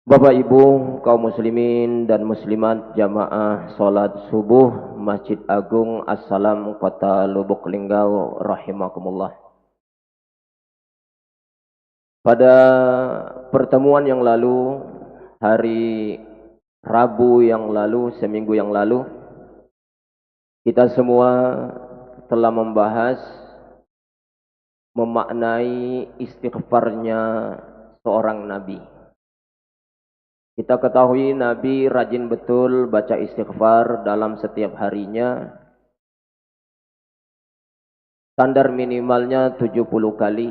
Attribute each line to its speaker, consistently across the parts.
Speaker 1: Bapak Ibu kaum muslimin dan muslimat jamaah salat subuh Masjid Agung Assalam Kota Lubuk Linggau rahimakumullah. Pada pertemuan yang lalu, hari Rabu yang lalu, seminggu yang lalu, kita semua telah membahas memaknai istighfarnya seorang nabi. Kita ketahui Nabi rajin betul baca istighfar dalam setiap harinya. Standar minimalnya 70 kali,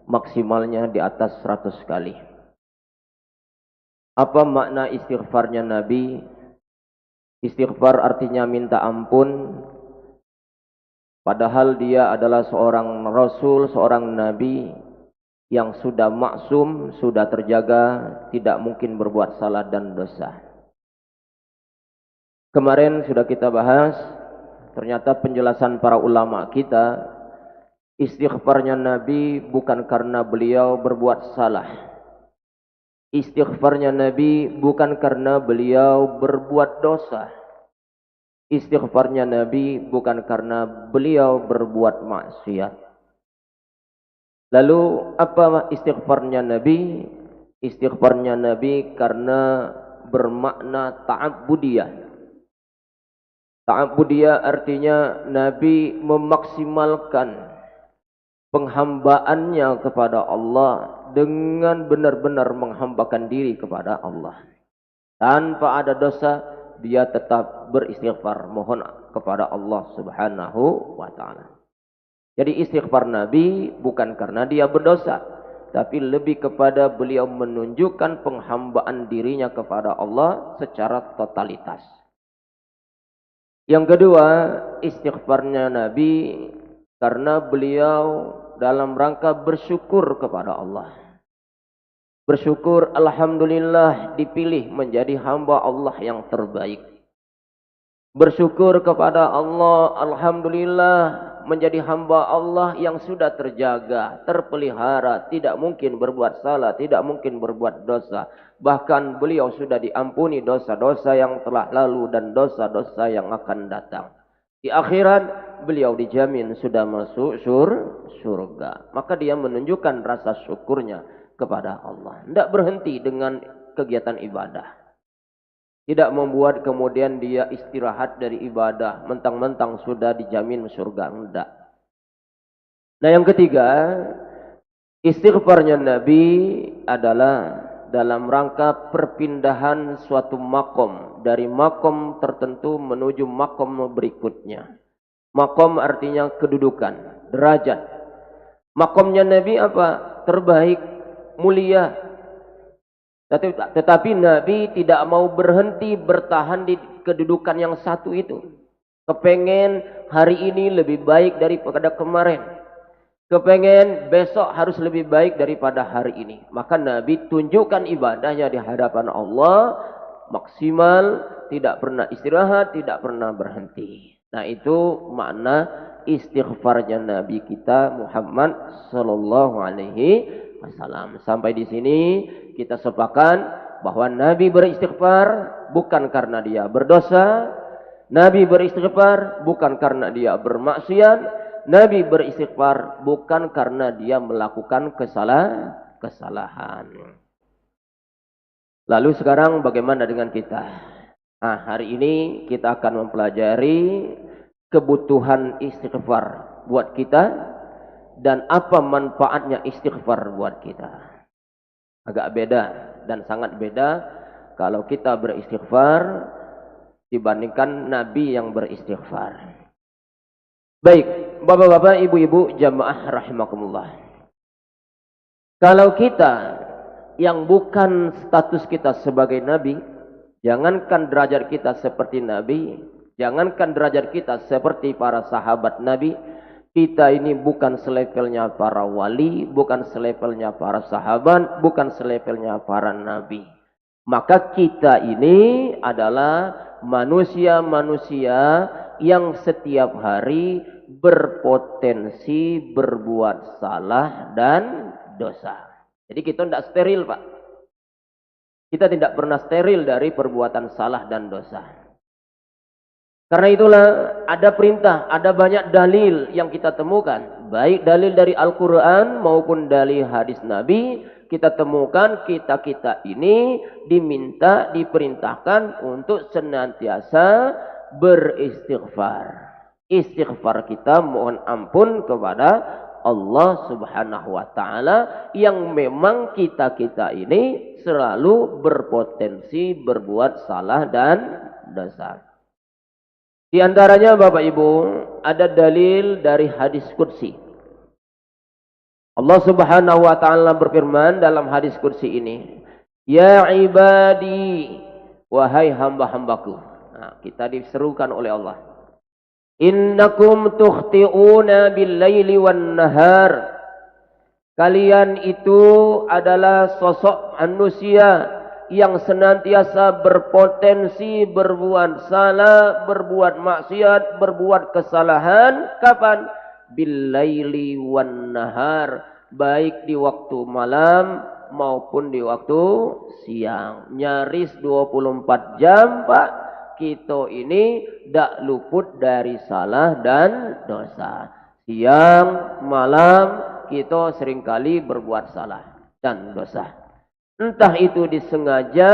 Speaker 1: maksimalnya di atas 100 kali. Apa makna istighfarnya Nabi? Istighfar artinya minta ampun. Padahal dia adalah seorang Rasul, seorang Nabi yang sudah maksum, sudah terjaga, tidak mungkin berbuat salah dan dosa. Kemarin sudah kita bahas, ternyata penjelasan para ulama kita, istighfarnya Nabi bukan karena beliau berbuat salah. Istighfarnya Nabi bukan karena beliau berbuat dosa. Istighfarnya Nabi bukan karena beliau berbuat maksiat. Lalu apa istighfarnya Nabi? Istighfarnya Nabi karena bermakna ta'abbudiyah. Ta'abbudiyah artinya Nabi memaksimalkan penghambaannya kepada Allah dengan benar-benar menghambakan diri kepada Allah. Tanpa ada dosa, dia tetap beristighfar, mohon kepada Allah Subhanahu wa ta'ala. Jadi istighfar Nabi bukan karena dia berdosa, tapi lebih kepada beliau menunjukkan penghambaan dirinya kepada Allah secara totalitas. Yang kedua, istighfarnya Nabi karena beliau dalam rangka bersyukur kepada Allah. Bersyukur, alhamdulillah dipilih menjadi hamba Allah yang terbaik. Bersyukur kepada Allah, alhamdulillah menjadi hamba Allah yang sudah terjaga, terpelihara, tidak mungkin berbuat salah, tidak mungkin berbuat dosa. Bahkan beliau sudah diampuni dosa-dosa yang telah lalu dan dosa-dosa yang akan datang. Di akhirat beliau dijamin sudah masuk surga. Maka dia menunjukkan rasa syukurnya kepada Allah. Tidak berhenti dengan kegiatan ibadah. Tidak membuat kemudian dia istirahat dari ibadah. Mentang-mentang sudah dijamin surga. Tidak. Nah yang ketiga, istighfarnya Nabi adalah dalam rangka perpindahan suatu makom. Dari makom tertentu menuju makom berikutnya. Makom artinya kedudukan, derajat. Makomnya Nabi apa? Terbaik, mulia. Tetapi Nabi tidak mau berhenti bertahan di kedudukan yang satu itu. Kepengen hari ini lebih baik daripada kemarin. Kepengen besok harus lebih baik daripada hari ini. Maka Nabi tunjukkan ibadahnya di hadapan Allah maksimal, tidak pernah istirahat, tidak pernah berhenti. Nah itu makna istighfarnya Nabi kita Muhammad sallallahu alaihi wasallam. Sampai di sini kita sepakat bahwa Nabi beristighfar bukan karena dia berdosa, Nabi beristighfar bukan karena dia bermaksiat, Nabi beristighfar bukan karena dia melakukan kesalahan. Lalu sekarang bagaimana dengan kita? Nah, hari ini kita akan mempelajari kebutuhan istighfar buat kita dan apa manfaatnya istighfar buat kita. Agak beda dan sangat beda kalau kita beristighfar dibandingkan Nabi yang beristighfar. Baik, bapak-bapak, ibu-ibu, jamaah rahimakumullah. Kalau kita yang bukan status kita sebagai Nabi, jangankan derajat kita seperti Nabi, jangankan derajat kita seperti para sahabat Nabi, kita ini bukan selevelnya para wali, bukan selevelnya para sahabat, bukan selevelnya para nabi. Maka kita ini adalah manusia-manusia yang setiap hari berpotensi berbuat salah dan dosa. Jadi kita tidak steril, Pak. Kita tidak pernah steril dari perbuatan salah dan dosa. Karena itulah ada perintah, ada banyak dalil yang kita temukan. Baik dalil dari Al-Quran maupun dalil hadis Nabi. Kita temukan kita-kita ini diminta, diperintahkan untuk senantiasa beristighfar. Istighfar kita mohon ampun kepada Allah subhanahu wa ta'ala yang memang kita-kita ini selalu berpotensi berbuat salah dan dosa. Di antaranya Bapak Ibu ada dalil dari hadis qudsi. Allah subhanahu wa ta'ala berfirman dalam hadis qudsi ini, ya ibadi, wahai hamba-hambaku. Nah, kita diserukan oleh Allah, innakum tukhti'una bil-laili wan-nahar. Kalian itu adalah sosok manusia yang senantiasa berpotensi berbuat salah, berbuat maksiat, berbuat kesalahan. Kapan? Bil-laili wan-nahar, baik di waktu malam maupun di waktu siang. Nyaris 24 jam, Pak, kita ini tidak luput dari salah dan dosa. Siang, malam, kita seringkali berbuat salah dan dosa. Entah itu disengaja,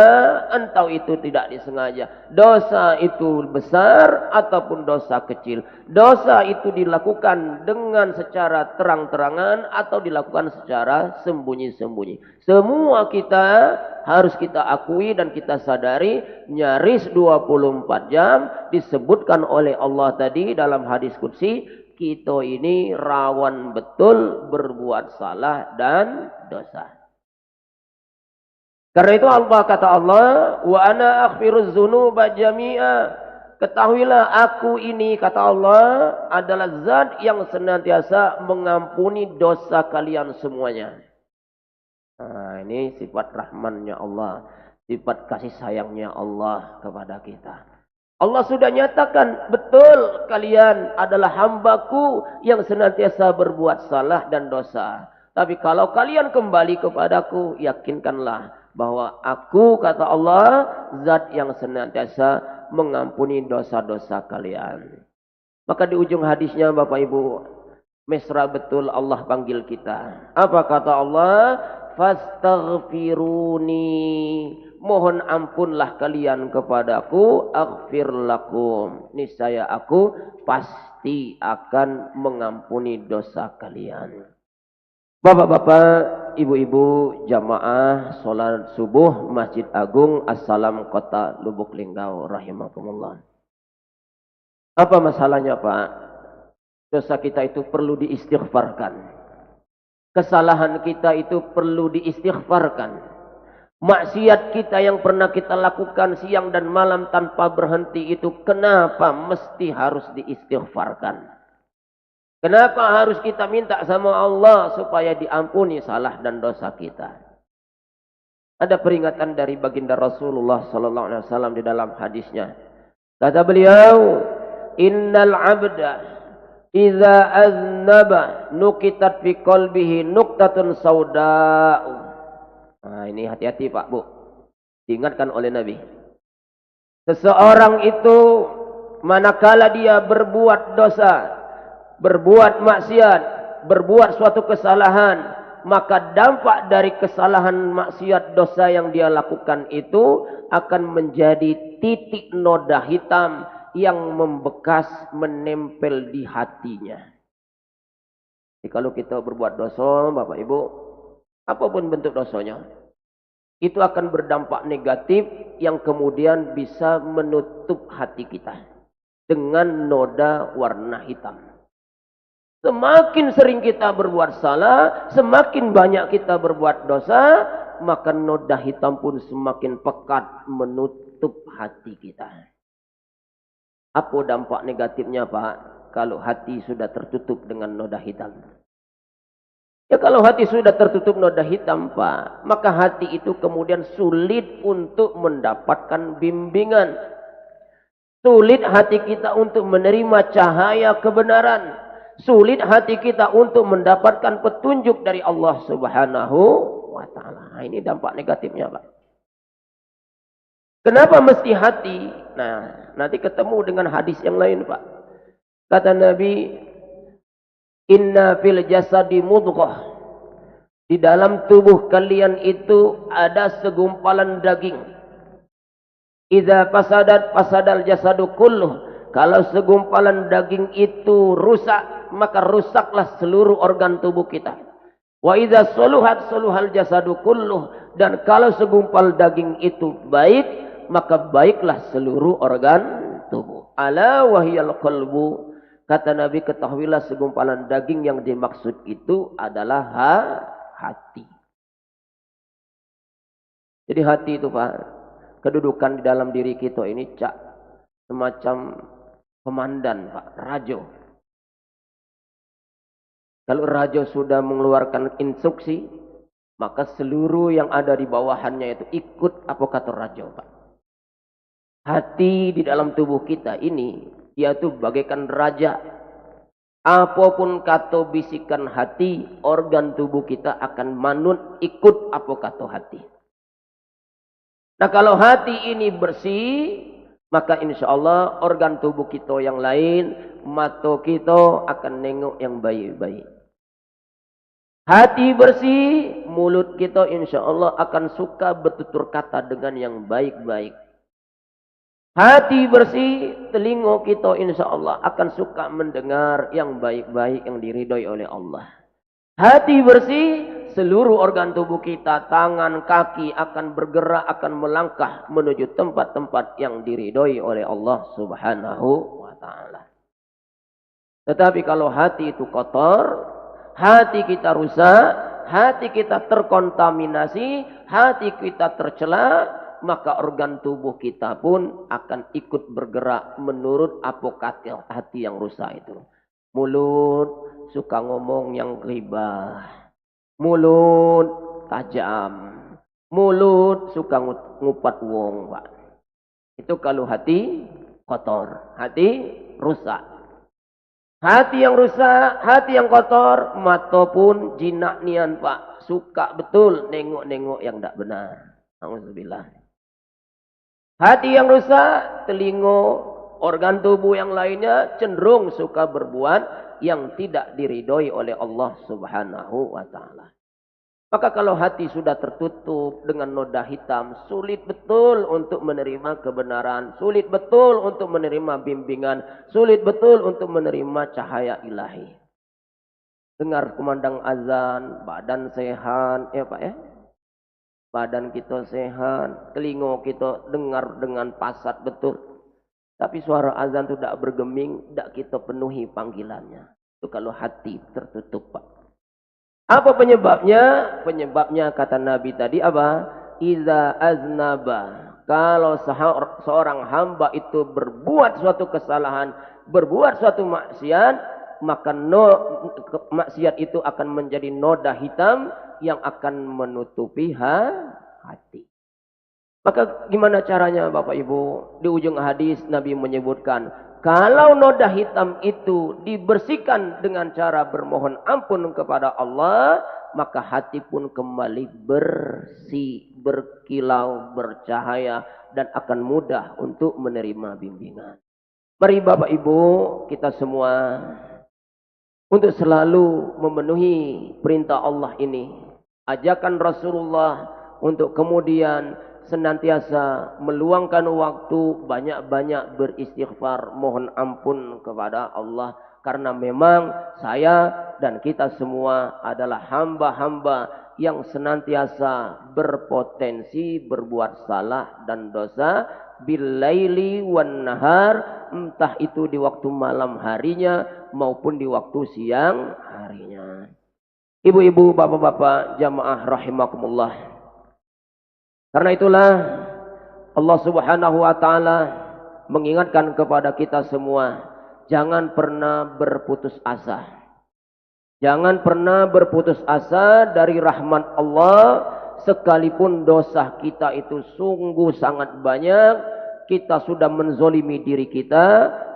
Speaker 1: entah itu tidak disengaja. Dosa itu besar ataupun dosa kecil. Dosa itu dilakukan dengan secara terang-terangan atau dilakukan secara sembunyi-sembunyi. Semua kita harus kita akui dan kita sadari, nyaris 24 jam disebutkan oleh Allah tadi dalam hadis qudsi, kita ini rawan betul berbuat salah dan dosa. Karena itu Allah kata Allah, wa ana aghfiruz dzunuba jami'a. Ketahuilah aku ini kata Allah adalah zat yang senantiasa mengampuni dosa kalian semuanya. Nah, ini sifat rahmannya Allah, sifat kasih sayangnya Allah kepada kita. Allah sudah nyatakan, betul kalian adalah hambaku yang senantiasa berbuat salah dan dosa. Tapi kalau kalian kembali kepadaku, yakinkanlah bahwa aku, kata Allah, zat yang senantiasa mengampuni dosa-dosa kalian. Maka di ujung hadisnya Bapak Ibu, mesra betul Allah panggil kita. Apa kata Allah? Fastaghfiruni, mohon ampunlah kalian kepadaku, aghfir lakum, niscaya aku pasti akan mengampuni dosa kalian. Bapak-bapak, ibu-ibu, jamaah salat subuh Masjid Agung As-Salam Kota Lubuk Linggau rahimakumullah. Apa masalahnya, Pak? Dosa kita itu perlu diistighfarkan. Kesalahan kita itu perlu diistighfarkan. Maksiat kita yang pernah kita lakukan siang dan malam tanpa berhenti itu kenapa mesti harus diistighfarkan? Kenapa harus kita minta sama Allah supaya diampuni salah dan dosa kita? Ada peringatan dari baginda Rasulullah sallallahu alaihi wasallam di dalam hadisnya. Kata beliau, "Innal 'abda idza aznaba nukitat fi qalbihi nuqtatun sauda'u." Nah, ini hati-hati Pak Bu. Diingatkan oleh Nabi. Seseorang itu manakala dia berbuat dosa, berbuat maksiat, berbuat suatu kesalahan, maka dampak dari kesalahan maksiat dosa yang dia lakukan itu akan menjadi titik noda hitam yang membekas menempel di hatinya. Jadi kalau kita berbuat dosa, Bapak Ibu, apapun bentuk dosanya, itu akan berdampak negatif yang kemudian bisa menutup hati kita dengan noda warna hitam. Semakin sering kita berbuat salah, semakin banyak kita berbuat dosa, maka noda hitam pun semakin pekat menutup hati kita. Apa dampak negatifnya, Pak? Kalau hati sudah tertutup dengan noda hitam. Ya kalau hati sudah tertutup noda hitam, Pak, maka hati itu kemudian sulit untuk mendapatkan bimbingan. Sulit hati kita untuk menerima cahaya kebenaran. Sulit hati kita untuk mendapatkan petunjuk dari Allah Subhanahu wa ta'ala. Ini dampak negatifnya, Pak. Kenapa mesti hati? Nah, nanti ketemu dengan hadis yang lain, Pak. Kata Nabi, inna fil jasadi mudghah. Di dalam tubuh kalian itu ada segumpalan daging. Idza fasadat fasadal jasadu kulluh. Kalau segumpalan daging itu rusak, maka rusaklah seluruh organ tubuh kita. Wa idza suluhat suluhal jasadu kulluh. Dan kalau segumpal daging itu baik, maka baiklah seluruh organ tubuh. Ala wahyal qalbu. Kata Nabi, ketahuilah segumpalan daging yang dimaksud itu adalah hati. Jadi hati itu, Pak, kedudukan di dalam diri kita ini semacam komandan, Pak, rajo. Kalau rajo sudah mengeluarkan instruksi, maka seluruh yang ada di bawahannya itu ikut apa kata rajo, Pak. Hati di dalam tubuh kita ini, yaitu bagaikan raja. Apapun kata bisikan hati, organ tubuh kita akan manut ikut apa kata hati. Nah, kalau hati ini bersih, maka insya Allah organ tubuh kita yang lain, mata kita akan nengok yang baik-baik. Hati bersih, mulut kita insya Allah akan suka bertutur kata dengan yang baik-baik. Hati bersih, telinga kita insya Allah akan suka mendengar yang baik-baik yang diridhoi oleh Allah. Hati bersih, seluruh organ tubuh kita, tangan, kaki akan bergerak, akan melangkah menuju tempat-tempat yang diridhoi oleh Allah Subhanahu wa Ta'ala. Tetapi kalau hati itu kotor, hati kita rusak, hati kita terkontaminasi, hati kita tercela, maka organ tubuh kita pun akan ikut bergerak menurut apa kata hati yang rusak itu. Mulut suka ngomong yang ghibah, mulut tajam, mulut suka ngupat wong, Pak. Itu kalau hati kotor, hati rusak. Hati yang rusak, hati yang kotor, mata pun jinak nian, Pak. Suka betul nengok-nengok yang tak benar. Alhamdulillah. Hati yang rusak, telinga, organ tubuh yang lainnya cenderung suka berbuat yang tidak diridhoi oleh Allah Subhanahu wa Ta'ala. Maka kalau hati sudah tertutup dengan noda hitam, sulit betul untuk menerima kebenaran, sulit betul untuk menerima bimbingan, sulit betul untuk menerima cahaya ilahi. Dengar kumandang azan, badan sehat, ya Pak ya. Badan kita sehat, telinga kita dengar dengan pasat betul. Tapi suara azan itu tidak bergeming, tidak kita penuhi panggilannya. Itu kalau hati tertutup, Pak. Apa penyebabnya? Penyebabnya kata Nabi tadi apa? Iza aznaba. Kalau seorang hamba itu berbuat suatu kesalahan, berbuat suatu maksiat, maka maksiat itu akan menjadi noda hitam yang akan menutupi hati. Maka gimana caranya Bapak Ibu? Di ujung hadis Nabi menyebutkan, kalau noda hitam itu dibersihkan dengan cara bermohon ampun kepada Allah, maka hati pun kembali bersih, berkilau, bercahaya, dan akan mudah untuk menerima bimbingan. Mari Bapak Ibu, kita semua untuk selalu memenuhi perintah Allah ini. Ajakan Rasulullah untuk kemudian senantiasa meluangkan waktu banyak-banyak beristighfar, mohon ampun kepada Allah. Karena memang saya dan kita semua adalah hamba-hamba yang senantiasa berpotensi berbuat salah dan dosa billaili wan nahar, entah itu di waktu malam harinya maupun di waktu siang harinya. Ibu-ibu, bapak-bapak, jamaah rahimakumullah. Karena itulah Allah Subhanahu wa Ta'ala mengingatkan kepada kita semua, jangan pernah berputus asa. Jangan pernah berputus asa dari rahmat Allah, sekalipun dosa kita itu sungguh sangat banyak, kita sudah menzolimi diri kita.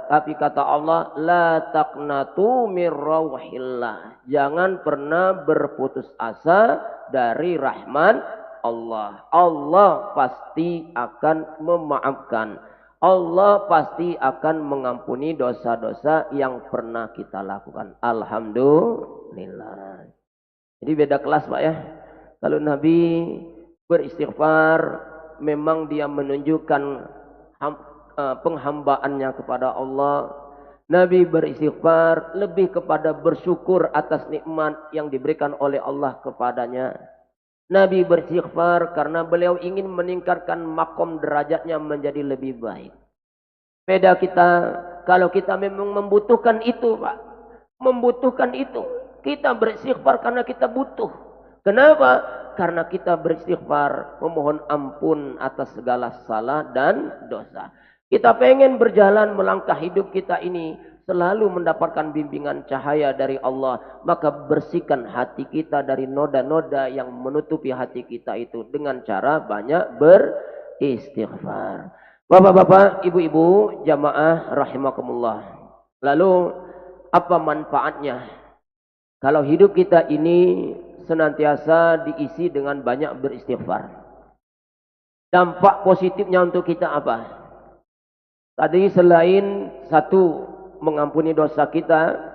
Speaker 1: Tapi kata Allah, la taqnatu mir rauhillah. Jangan pernah berputus asa dari rahmat Allah. Allah pasti akan memaafkan. Allah pasti akan mengampuni dosa-dosa yang pernah kita lakukan. Alhamdulillah. Jadi beda kelas Pak ya. Kalau Nabi beristighfar, memang dia menunjukkan penghambaannya kepada Allah. Nabi beristighfar lebih kepada bersyukur atas nikmat yang diberikan oleh Allah kepadanya. Nabi beristighfar karena beliau ingin meningkatkan makom derajatnya menjadi lebih baik. Beda kita, kalau kita memang membutuhkan itu Pak. Membutuhkan itu. Kita beristighfar karena kita butuh. Kenapa? Karena kita beristighfar memohon ampun atas segala salah dan dosa. Kita pengen berjalan melangkah hidup kita ini selalu mendapatkan bimbingan cahaya dari Allah. Maka bersihkan hati kita dari noda-noda yang menutupi hati kita itu dengan cara banyak beristighfar. Bapak-bapak, ibu-ibu, jamaah rahimakumullah. Lalu apa manfaatnya kalau hidup kita ini senantiasa diisi dengan banyak beristighfar? Dampak positifnya untuk kita apa? Tadi selain satu, mengampuni dosa kita.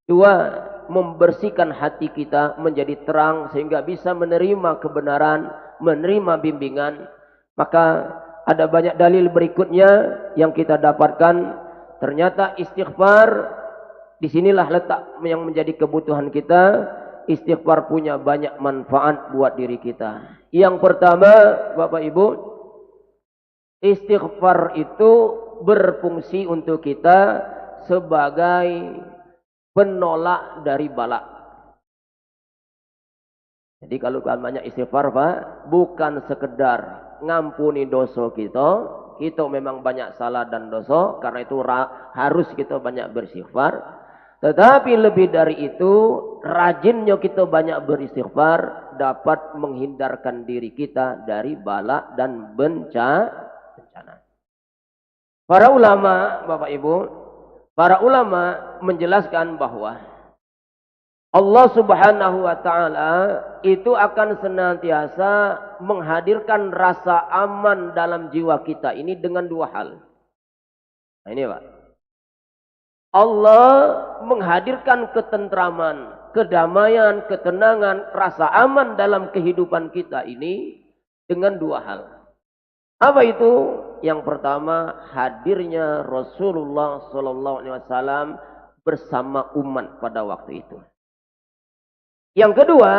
Speaker 1: Dua, membersihkan hati kita menjadi terang sehingga bisa menerima kebenaran, menerima bimbingan. Maka ada banyak dalil berikutnya yang kita dapatkan. Ternyata istighfar, disinilah letak yang menjadi kebutuhan kita. Istighfar punya banyak manfaat buat diri kita. Yang pertama, Bapak Ibu, istighfar itu berfungsi untuk kita sebagai penolak dari bala. Jadi kalau banyak istighfar Pak, bukan sekedar ngampuni dosa kita. Kita memang banyak salah dan dosa, karena itu harus kita banyak beristighfar. Tetapi lebih dari itu, rajinnya kita banyak beristighfar dapat menghindarkan diri kita dari bala dan bencana. Para ulama, Bapak Ibu, para ulama menjelaskan bahwa Allah Subhanahu wa taala itu akan senantiasa menghadirkan rasa aman dalam jiwa kita ini dengan dua hal. Nah ini Pak. Allah menghadirkan ketentraman, kedamaian, ketenangan, rasa aman dalam kehidupan kita ini dengan dua hal. Apa itu? Yang pertama, hadirnya Rasulullah SAW bersama umat pada waktu itu. Yang kedua,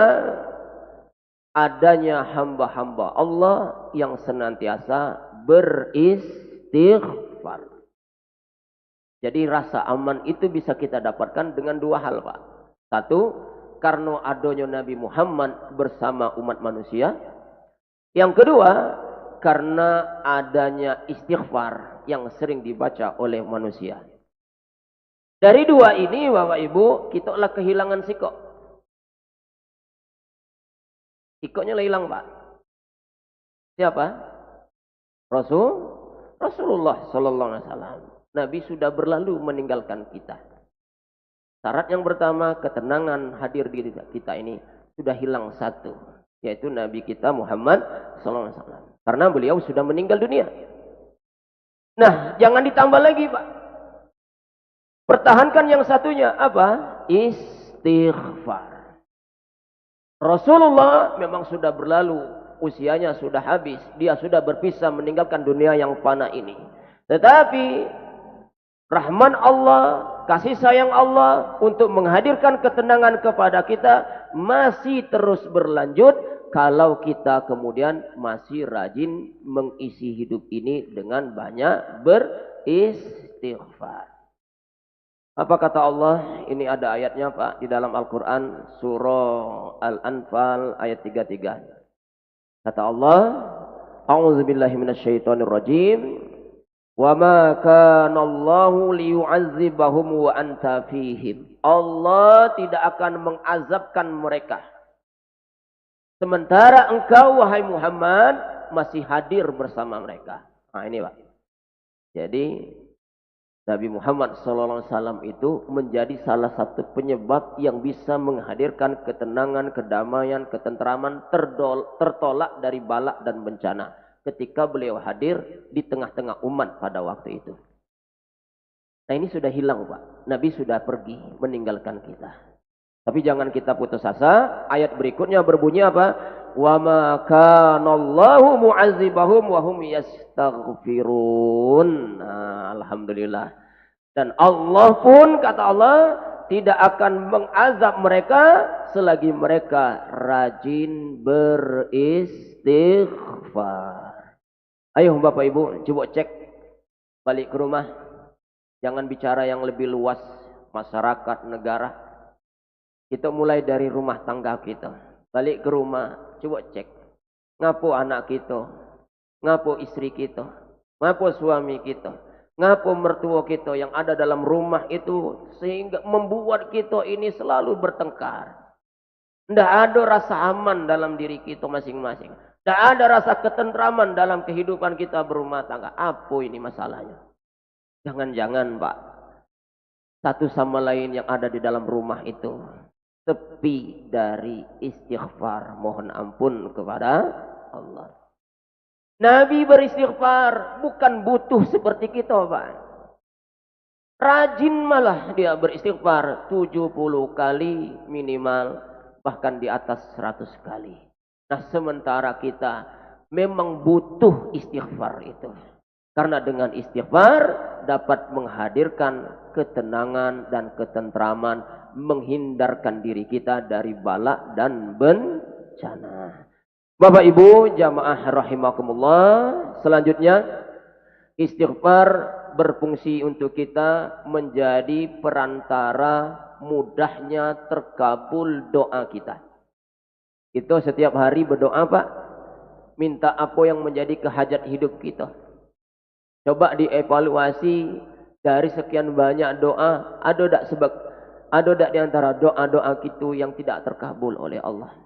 Speaker 1: adanya hamba-hamba Allah yang senantiasa beristighfar. Jadi rasa aman itu bisa kita dapatkan dengan dua hal Pak. Satu, karena adanya Nabi Muhammad bersama umat manusia. Yang kedua, karena adanya istighfar yang sering dibaca oleh manusia. Dari dua ini Bapak Ibu, kita telah kehilangan sikok. Sikoknya hilang Pak. Siapa? Rasulullah Sallallahu Alaihi Wasallam. Nabi sudah berlalu meninggalkan kita. Syarat yang pertama, ketenangan hadir di kita ini sudah hilang satu, yaitu Nabi kita Muhammad Sallallahu Alaihi Wasallam. Karena beliau sudah meninggal dunia. Nah, jangan ditambah lagi Pak. Pertahankan yang satunya apa? Istighfar. Rasulullah memang sudah berlalu, usianya sudah habis, dia sudah berpisah meninggalkan dunia yang fana ini. Tetapi rahman Allah, kasih sayang Allah untuk menghadirkan ketenangan kepada kita masih terus berlanjut kalau kita kemudian masih rajin mengisi hidup ini dengan banyak beristighfar. Apa kata Allah? Ini ada ayatnya Pak di dalam Al-Quran, surah Al-Anfal ayat 33. Kata Allah, A'udzubillahi minasyaitonirrajim. Wa ma kana Allahu liyu'adzibahum wa anta fihim. Allah tidak akan mengazabkan mereka sementara engkau wahai Muhammad masih hadir bersama mereka. Nah ini Pak. Jadi Nabi Muhammad SAW itu menjadi salah satu penyebab yang bisa menghadirkan ketenangan, kedamaian, ketentraman, tertolak dari bala dan bencana ketika beliau hadir di tengah-tengah umat pada waktu itu. Nah ini sudah hilang Pak. Nabi sudah pergi meninggalkan kita. Tapi jangan kita putus asa. Ayat berikutnya berbunyi apa? Wa ma kana Allahu mu'adzibahum wa hum yastaghfirun. Nah, alhamdulillah. Dan Allah pun kata Allah tidak akan mengazab mereka selagi mereka rajin beristighfar. Ayo Bapak Ibu, coba cek balik ke rumah. Jangan bicara yang lebih luas, masyarakat, negara. Kita mulai dari rumah tangga kita. Balik ke rumah, coba cek. Ngapo anak kita? Ngapo istri kita? Ngapo suami kita? Ngapo mertua kita yang ada dalam rumah itu sehingga membuat kita ini selalu bertengkar. Tidak ada rasa aman dalam diri kita masing-masing. Tidak ada rasa ketentraman dalam kehidupan kita berumah tangga. Apa ini masalahnya? Jangan-jangan Pak, satu sama lain yang ada di dalam rumah itu sepi dari istighfar, mohon ampun kepada Allah. Nabi beristighfar bukan butuh seperti kita Pak. Rajin malah dia beristighfar 70 kali minimal, bahkan di atas 100 kali. Nah sementara kita memang butuh istighfar itu. Karena dengan istighfar dapat menghadirkan ketenangan dan ketentraman, menghindarkan diri kita dari bala dan bencana. Bapak Ibu jamaah rahimakumullah, selanjutnya istighfar berfungsi untuk kita menjadi perantara mudahnya terkabul doa kita. Kita setiap hari berdoa Pak, minta apa yang menjadi kehajat hidup kita. Coba dievaluasi dari sekian banyak doa, ada tak di antara doa-doa kita yang tidak terkabul oleh Allah.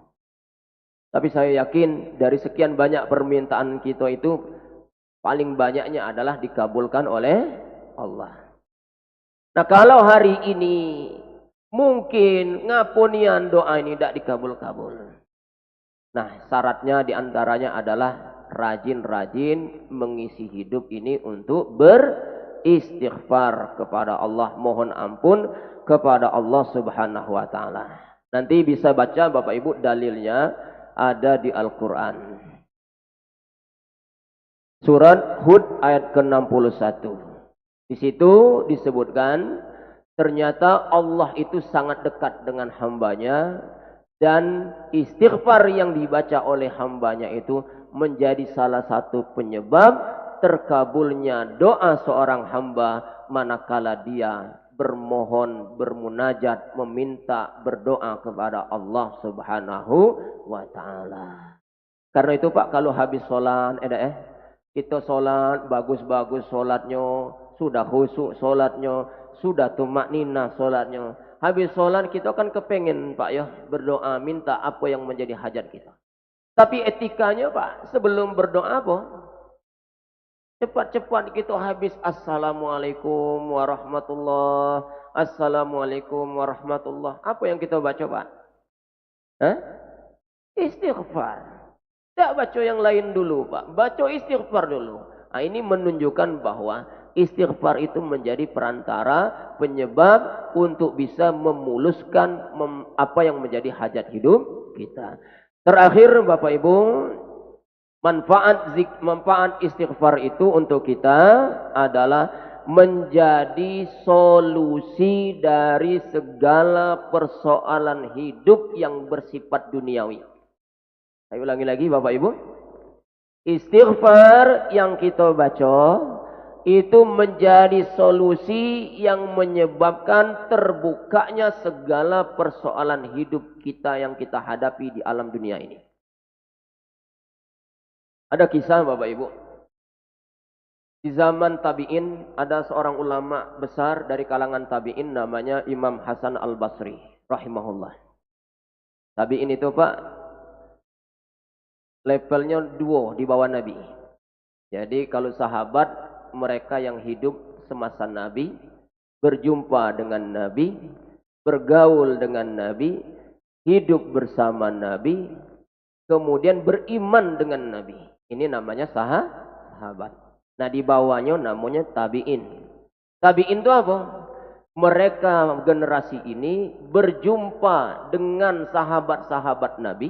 Speaker 1: Tapi saya yakin dari sekian banyak permintaan kita itu paling banyaknya adalah dikabulkan oleh Allah. Nah kalau hari ini mungkin ngapunian doa ini tidak dikabul-kabul. Nah syaratnya diantaranya adalah rajin-rajin mengisi hidup ini untuk beristighfar kepada Allah, mohon ampun kepada Allah Subhanahu wa taala. Nanti bisa baca Bapak Ibu dalilnya ada di Al-Qur'an. Surat Hud ayat ke-61. Di situ disebutkan ternyata Allah itu sangat dekat dengan hambanya dan istighfar yang dibaca oleh hambanya itu menjadi salah satu penyebab terkabulnya doa seorang hamba manakala dia bermohon, bermunajat, meminta, berdoa kepada Allah Subhanahu wa taala. Karena itu Pak, kalau habis sholat, kita sholat, bagus-bagus sholatnya, sudah khusyuk sholatnya, sudah tumakninah sholatnya. Habis sholat kita kan kepengen Pak ya, berdoa, minta apa yang menjadi hajat kita. Tapi etikanya Pak, sebelum berdoa apa? Cepat-cepat kita habis Assalamualaikum warahmatullah, Assalamualaikum warahmatullah. Apa yang kita baca Pak? Istighfar. Tidak baca yang lain dulu Pak, baca istighfar dulu. Nah, ini menunjukkan bahwa istighfar itu menjadi perantara penyebab untuk bisa memuluskan apa yang menjadi hajat hidup kita. Terakhir Bapak Ibu, manfaat istighfar itu untuk kita adalah menjadi solusi dari segala persoalan hidup yang bersifat duniawi. Saya ulangi lagi Bapak Ibu. Istighfar yang kita baca itu menjadi solusi yang menyebabkan terbukanya segala persoalan hidup kita yang kita hadapi di alam dunia ini. Ada kisah Bapak Ibu. Di zaman tabi'in ada seorang ulama besar dari kalangan tabi'in namanya Imam Hasan Al-Basri rahimahullah. Tabi'in itu Pak levelnya 2 di bawah Nabi. Jadi kalau sahabat mereka yang hidup semasa Nabi, berjumpa dengan Nabi, bergaul dengan Nabi, hidup bersama Nabi, kemudian beriman dengan Nabi. Ini namanya sahabat. Nah, di bawahnya namanya tabi'in. Tabi'in itu apa? Mereka generasi ini berjumpa dengan sahabat-sahabat Nabi,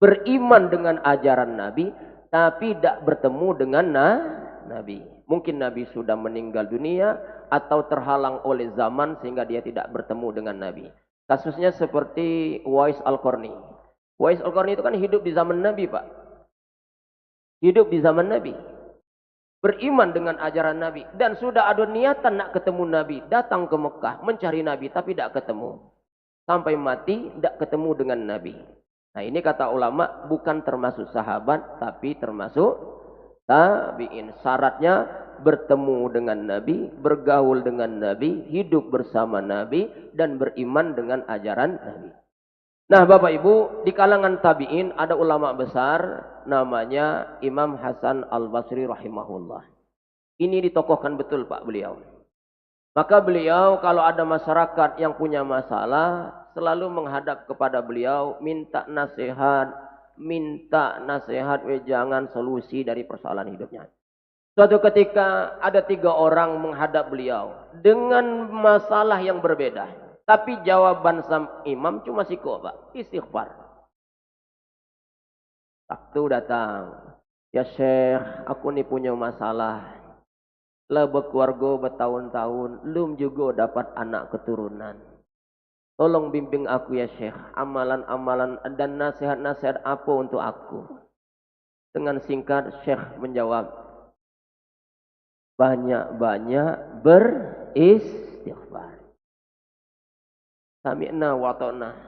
Speaker 1: beriman dengan ajaran Nabi, tapi tidak bertemu dengan Nabi. Mungkin Nabi sudah meninggal dunia atau terhalang oleh zaman sehingga dia tidak bertemu dengan Nabi. Kasusnya seperti Uwais Al-Qarni. Uwais Al-Qarni itu kan hidup di zaman Nabi, Pak. Hidup di zaman Nabi. Beriman dengan ajaran Nabi. Dan sudah ada niatan nak ketemu Nabi. Datang ke Mekah mencari Nabi tapi tidak ketemu. Sampai mati tidak ketemu dengan Nabi. Nah, ini kata ulama bukan termasuk sahabat tapi termasuk tabi'in. Syaratnya bertemu dengan Nabi, bergaul dengan Nabi, hidup bersama Nabi, dan beriman dengan ajaran Nabi. Nah, Bapak Ibu, di kalangan tabi'in ada ulama besar namanya Imam Hasan Al-Basri rahimahullah. Ini ditokohkan betul Pak beliau. Maka beliau kalau ada masyarakat yang punya masalah selalu menghadap kepada beliau minta nasihat, jangan solusi dari persoalan hidupnya. Suatu ketika ada 3 orang menghadap beliau dengan masalah yang berbeda. Tapi jawaban sang imam cuma siko, Pak. Istighfar. Waktu datang. Ya Syekh, aku ni punya masalah. Lah berkeluarga bertahun-tahun. Belum juga dapat anak keturunan. Tolong bimbing aku ya Syekh. Amalan-amalan dan nasihat-nasihat apa untuk aku. Dengan singkat Syekh menjawab. Banyak-banyak beristighfar. Sami'na wa ta'na.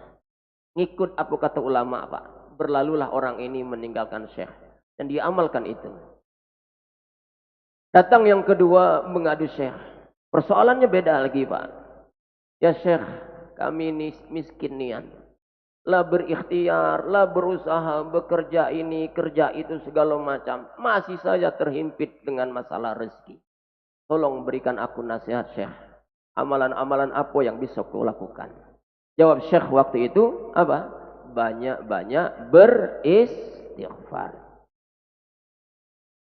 Speaker 1: Ngikut apa kata ulama, Pak. Berlalulah orang ini meninggalkan Syekh. Dan dia amalkan itu. Datang yang kedua mengadu Syekh. Persoalannya beda lagi, Pak. Ya Syekh, kami ini miskin nian. Lah berikhtiar, lah berusaha, bekerja ini, kerja itu segala macam. Masih saja terhimpit dengan masalah rezeki. Tolong berikan aku nasihat Syekh. Amalan-amalan apa yang bisa kau lakukan? Jawab Syekh waktu itu apa? Banyak-banyak beristighfar.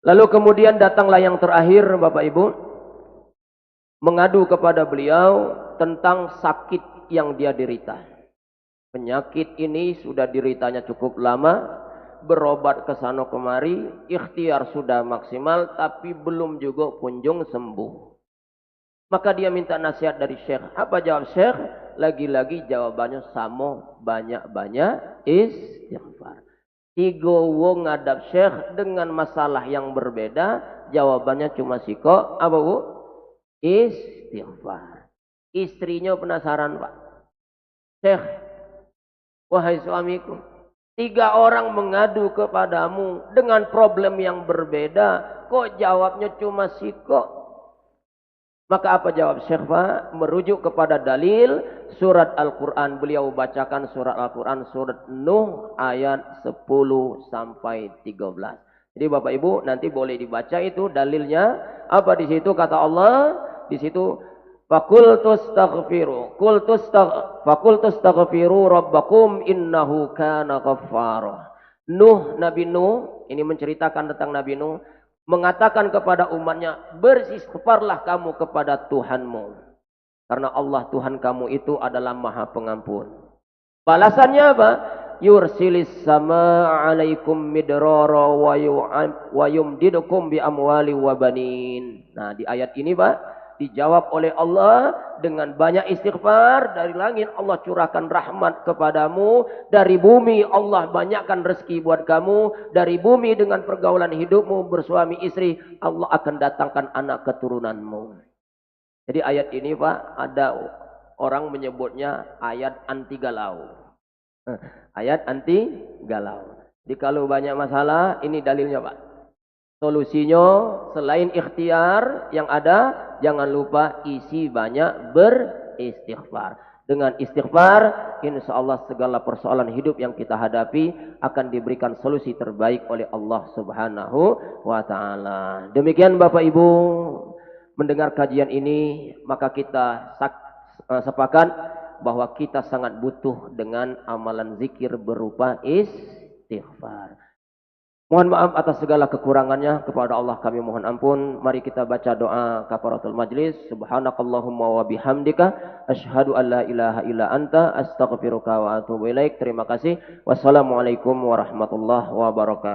Speaker 1: Lalu kemudian datanglah yang terakhir Bapak Ibu. Mengadu kepada beliau tentang sakit yang dia derita. Penyakit ini sudah deritanya cukup lama. Berobat ke sana kemari. Ikhtiar sudah maksimal. Tapi belum juga kunjung sembuh. Maka dia minta nasihat dari Syekh. Apa jawab Syekh? Lagi-lagi jawabannya sama, banyak-banyak istighfar. 3 wong ngadap Syekh dengan masalah yang berbeda. Jawabannya cuma siko. Apa Bu? Istighfar. Istrinya penasaran Pak. Syekh, wahai suamiku. 3 orang mengadu kepadamu dengan problem yang berbeda. Kok jawabnya cuma siko? Maka apa jawab Syekh Pak? Merujuk kepada dalil surat Al-Quran. Beliau bacakan surat Al-Quran surat Nuh ayat 10 sampai 13. Jadi Bapak Ibu nanti boleh dibaca itu dalilnya. Apa di situ kata Allah? Di situ Fakultus taghfiru rabbakum innahu kana ghaffara. Nuh, Nabi Nuh, ini menceritakan tentang Nabi Nuh. Mengatakan kepada umatnya, beristighfarlah kamu kepada Tuhanmu. Karena Allah Tuhan kamu itu adalah Maha Pengampun. Balasannya apa? Yursilis sama alaikum midrara wa yumdidukum bi amwali wa banin. Nah, di ayat ini Pak, dijawab oleh Allah dengan banyak istighfar. Dari langit Allah curahkan rahmat kepadamu. Dari bumi Allah banyakkan rezeki buat kamu. Dari bumi dengan pergaulan hidupmu bersuami istri, Allah akan datangkan anak keturunanmu. Jadi ayat ini Pak, ada orang menyebutnya ayat anti galau. Ayat anti galau. Jadi kalau banyak masalah, ini dalilnya Pak. Solusinya selain ikhtiar yang ada, jangan lupa isi banyak beristighfar. Dengan istighfar, insya Allah segala persoalan hidup yang kita hadapi akan diberikan solusi terbaik oleh Allah Subhanahu wa Ta'ala. Demikian Bapak Ibu, mendengar kajian ini, maka kita sepakat bahwa kita sangat butuh dengan amalan zikir berupa istighfar. Mohon maaf atas segala kekurangannya, kepada Allah kami mohon ampun. Mari kita baca doa kafaratul majlis. Subhanakallahumma wa bihamdika asyhadu an la ilaha illa anta astaghfiruka wa atubu ilaik. Terima kasih. Wassalamualaikum warahmatullahi wabarakatuh.